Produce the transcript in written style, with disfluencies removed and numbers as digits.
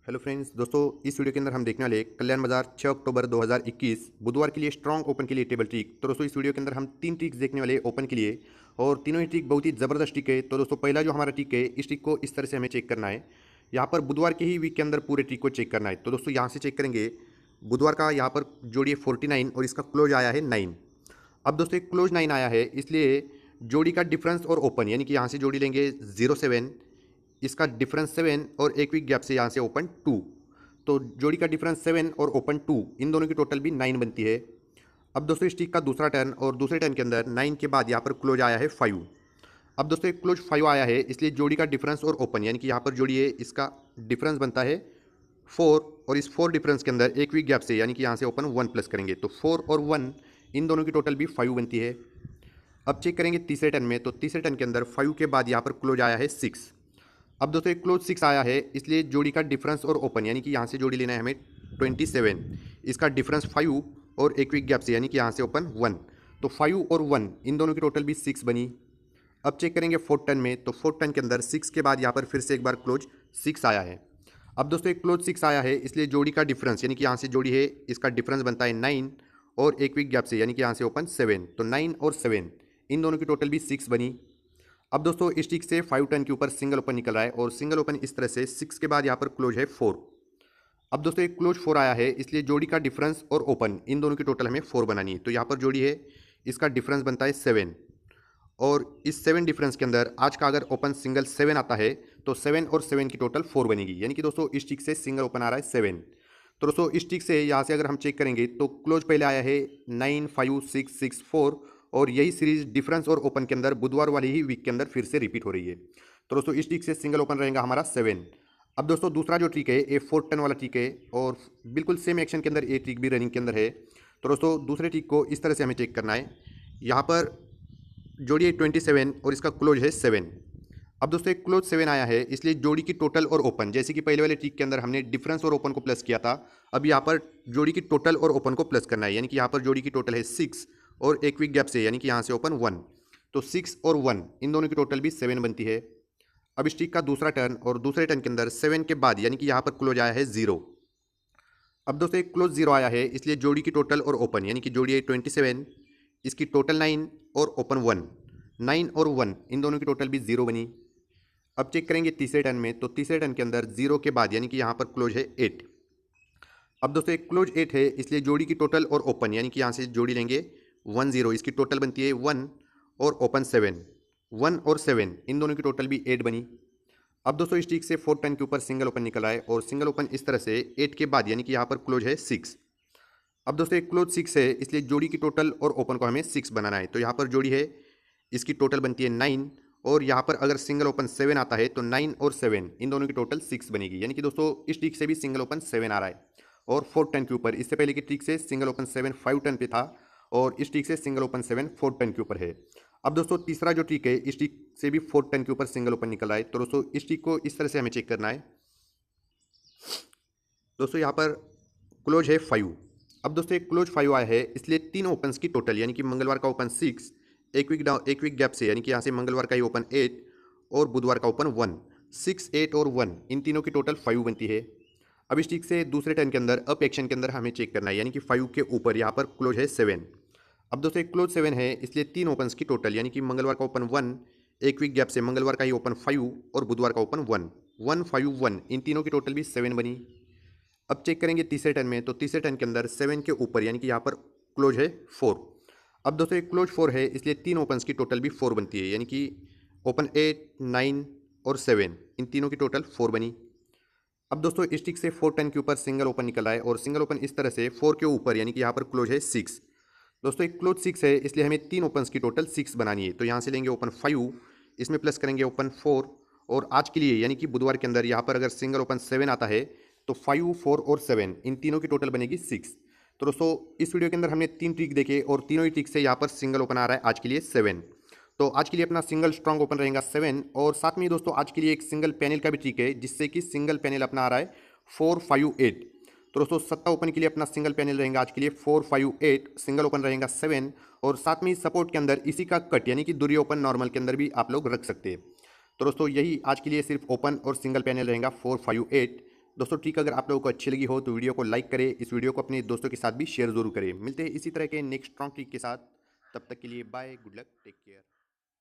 Hello friends दोस्तों, इस video के अंदर हम देखने वाले कल्याण बाजार 6 अक्टूबर 2021 बुधवार के लिए स्ट्रॉन्ग ओपन के लिए टेबल ट्रिक। तो दोस्तों इस वीडियो के अंदर हम 3 ट्रिक्स देखने वाले ओपन के लिए, और तीनों ही ट्रिक बहुत ही ज़बरदस्त ट्रिक है। तो दोस्तों पहला जो हमारा ट्रिक है, इस ट्रिक को इस तरह से हमें चेक करना है। यहाँ पर बुधवार के ही वीक के अंदर पूरे ट्रिक को चेक करना है। तो दोस्तों यहाँ से चेक करेंगे, बुधवार का यहाँ पर जोड़ी है 49 और इसका क्लोज आया है 9। अब दोस्तों एक क्लोज 9 आया है, इसलिए जोड़ी का डिफरेंस और ओपन, यानी कि यहाँ से जोड़ी लेंगे 07, इसका डिफरेंस 7 और एक वीक गैप से यहाँ से ओपन 2। तो जोड़ी का डिफरेंस 7 और ओपन 2, इन दोनों की टोटल भी 9 बनती है। अब दोस्तों इस ट्रिक का दूसरा टर्न, और दूसरे टर्न के अंदर 9 के बाद यहाँ पर क्लोज आया है 5। अब दोस्तों एक क्लोज 5 आया है, इसलिए जोड़ी का डिफरेंस और ओपन, यानी कि यहाँ पर जोड़ी है, इसका डिफरेंस बनता है 4, और इस 4 डिफरेंस के अंदर एक वीक गैप से, यानी कि यहाँ से ओपन 1 प्लस करेंगे, तो 4 और 1 इन दोनों की टोटल भी 5 बनती है। अब चेक करेंगे तीसरे टर्न में, तो तीसरे टर्न के अंदर 5 के बाद यहाँ पर क्लोज आया है 6। अब दोस्तों एक क्लोज 6 आया है, इसलिए जोड़ी का डिफरेंस और ओपन, यानी कि यहाँ से जोड़ी लेना है हमें 27, इसका डिफरेंस 5 और एक वीक गैप से, यानी कि यहाँ से ओपन 1, तो 5 और 1 इन दोनों की टोटल भी 6 बनी। अब चेक करेंगे फोर्थ टर्न में, तो फोर्थ टर्न के अंदर 6 के बाद यहाँ पर फिर से एक बार क्लोज 6 आया है। अब दोस्तों एक क्लोज 6 आया है, इसलिए जोड़ी का डिफरेंस, यानी कि यहाँ से जोड़ी है, इसका डिफरेंस बनता है 9 और एक वीक गैप से, यानी कि यहाँ से ओपन 7, तो 9 और 7 इन दोनों की टोटल भी 6 बनी। अब दोस्तों इस ट्रिक से 5 टर्न के ऊपर सिंगल ओपन निकल रहा है, और सिंगल ओपन इस तरह से 6 के बाद यहाँ पर क्लोज है 4। अब दोस्तों एक क्लोज 4 आया है, इसलिए जोड़ी का डिफरेंस और ओपन, इन दोनों की टोटल हमें 4 बनानी है। तो यहाँ पर जोड़ी है, इसका डिफरेंस बनता है 7, और इस 7 डिफरेंस के अंदर आज का अगर ओपन सिंगल 7 आता है, तो 7 और 7 की टोटल 4 बनेगी, यानी कि दोस्तों इस ट्रिक से सिंगल ओपन आ रहा है 7। तो दोस्तों इस ट्रिक से यहाँ से अगर हम चेक करेंगे, तो क्लोज पहले आया है 9 5 6 6 4, और यही सीरीज डिफरेंस और ओपन के अंदर बुधवार वाली ही वीक के अंदर फिर से रिपीट हो रही है। तो दोस्तों इस ट्रिक से सिंगल ओपन रहेगा हमारा 7। अब दोस्तों दूसरा जो ट्रिक है, ये 4 टर्न वाला ट्रिक है, और बिल्कुल सेम एक्शन के अंदर ये ट्रिक भी रनिंग के अंदर है। तो दोस्तों दूसरे ट्रिक को इस तरह से हमें चेक करना है। यहाँ पर जोड़ी है 27 और इसका क्लोज है 7। अब दोस्तों एक क्लोज 7 आया है, इसलिए जोड़ी की टोटल और ओपन, जैसे कि पहले वाले ट्रिक के अंदर हमने डिफरेंस और ओपन को प्लस किया था, अब यहाँ पर जोड़ी की टोटल और ओपन को प्लस करना है, यानी कि यहाँ पर जोड़ी की टोटल है 6 और एक वीक गैप से, यानी कि यहाँ से ओपन 1, तो 6 और 1 इन दोनों की टोटल भी 7 बनती है। अब इस ट्रिक का दूसरा टर्न, और दूसरे टर्न के अंदर 7 के बाद, यानी कि यहाँ पर क्लोज आया है 0। अब दोस्तों एक क्लोज 0 आया है, इसलिए जोड़ी की टोटल और ओपन, यानी कि जोड़ी है 27, इसकी टोटल 9 और ओपन 1, 9 और 1 इन दोनों की टोटल भी 0 बनी। अब चेक करेंगे तीसरे टर्न में, तो तीसरे टर्न के अंदर 0 के बाद, यानी कि यहाँ पर क्लोज है 8। अब दोस्तों एक क्लोज 8 है, इसलिए जोड़ी की टोटल और ओपन, यानी कि यहाँ से जोड़ी लेंगे 1 0, इसकी टोटल बनती है 1 और ओपन 7, 1 और 7 इन दोनों की टोटल भी 8 बनी। अब दोस्तों इस ट्रिक से 4 टर्न के ऊपर सिंगल ओपन निकल रहा है, और सिंगल ओपन इस तरह से 8 के बाद, यानी कि यहाँ पर क्लोज है 6। अब दोस्तों एक क्लोज 6 है, इसलिए जोड़ी की टोटल और ओपन को हमें 6 बनाना है। तो यहाँ पर जोड़ी है, इसकी टोटल बनती है 9, और यहाँ पर अगर सिंगल ओपन 7 आता है, तो 9 और 7 इन दोनों की टोटल 6 बनेगी, यानी कि दोस्तों इस ट्रिक से भी सिंगल ओपन 7 आ रहा है। और 4 टर्न के ऊपर, इससे पहले की ट्रिक से सिंगल ओपन 7 5 टर्न पे था, और इस ट्रिक से सिंगल ओपन 7 4 टर्न के ऊपर है। अब दोस्तों तीसरा जो ट्रिक है, इस ट्रिक से भी 4 टर्न के ऊपर सिंगल ओपन निकल रहा है। तो दोस्तों इस ट्रिक को इस तरह से हमें चेक करना है। दोस्तों यहाँ पर क्लोज है 5। अब दोस्तों एक क्लोज 5 आया है, इसलिए 3 ओपन्स की टोटल, यानी कि मंगलवार का ओपन 6, एक वीक गैप से, यानी कि यहाँ से मंगलवार का ही ओपन 8 और बुधवार का ओपन 1, 6 8 और 1 इन तीनों की टोटल 5 बनती है। अब इस ट्रिक से दूसरे टर्न के अंदर अप एक्शन के अंदर हमें चेक करना है, यानी कि 5 के ऊपर यहाँ पर क्लोज है 7। अब दोस्तों एक क्लोज 7 है, इसलिए 3 ओपन्स की टोटल, यानी कि मंगलवार का ओपन 1, एक वीक गैप से मंगलवार का ही ओपन 5 और बुधवार का ओपन 1, 1 5 1 इन तीनों की टोटल भी 7 बनी। अब चेक करेंगे तीसरे टर्न में, तो तीसरे टर्न के अंदर 7 के ऊपर, यानी कि यहाँ पर क्लोज है 4। अब दोस्तों एक क्लोज 4 है, इसलिए 3 ओपन्स की टोटल भी 4 बनती है, यानी कि ओपन 8 9 और 7 इन तीनों की टोटल 4 बनी। अब दोस्तों इस ट्रिक से 4 टर्न के ऊपर सिंगल ओपन निकल रहा है, और सिंगल ओपन इस तरह से 4 के ऊपर, यानी कि यहाँ पर क्लोज है 6। दोस्तों एक क्लोज 6 है, इसलिए हमें 3 ओपन्स की टोटल 6 बनानी है। तो यहाँ से लेंगे ओपन 5, इसमें प्लस करेंगे ओपन 4, और आज के लिए, यानी कि बुधवार के अंदर यहाँ पर अगर सिंगल ओपन 7 आता है, तो 5 4 और 7 इन तीनों की टोटल बनेगी 6। तो दोस्तों इस वीडियो के अंदर हमने 3 ट्रिक देखे, और तीनों ही ट्रिक से यहाँ पर सिंगल ओपन आ रहा है आज के लिए 7। तो आज के लिए अपना सिंगल स्ट्रॉन्ग ओपन रहेगा 7, और साथ में ही दोस्तों आज के लिए एक सिंगल पैनल का भी ट्रिक है, जिससे कि सिंगल पैनल अपना आ रहा है 4 5 8। तो दोस्तों सट्टा ओपन के लिए अपना सिंगल पैनल रहेगा आज के लिए 4 5 8, सिंगल ओपन रहेगा 7, और साथ में ही सपोर्ट के अंदर इसी का कट, यानी कि दूरी ओपन नॉर्मल के अंदर भी आप लोग रख सकते हैं। तो दोस्तों यही आज के लिए सिर्फ ओपन और सिंगल पैनल रहेगा 4 5 8। दोस्तों ट्रिक अगर आप लोगों को अच्छी लगी हो तो वीडियो को लाइक करें, इस वीडियो को अपने दोस्तों के साथ भी शेयर जरूर करें। मिलते हैं इसी तरह के नेक्स्ट स्ट्रॉन्ग ट्रिक के साथ, तब तक के लिए bye, good luck, take care.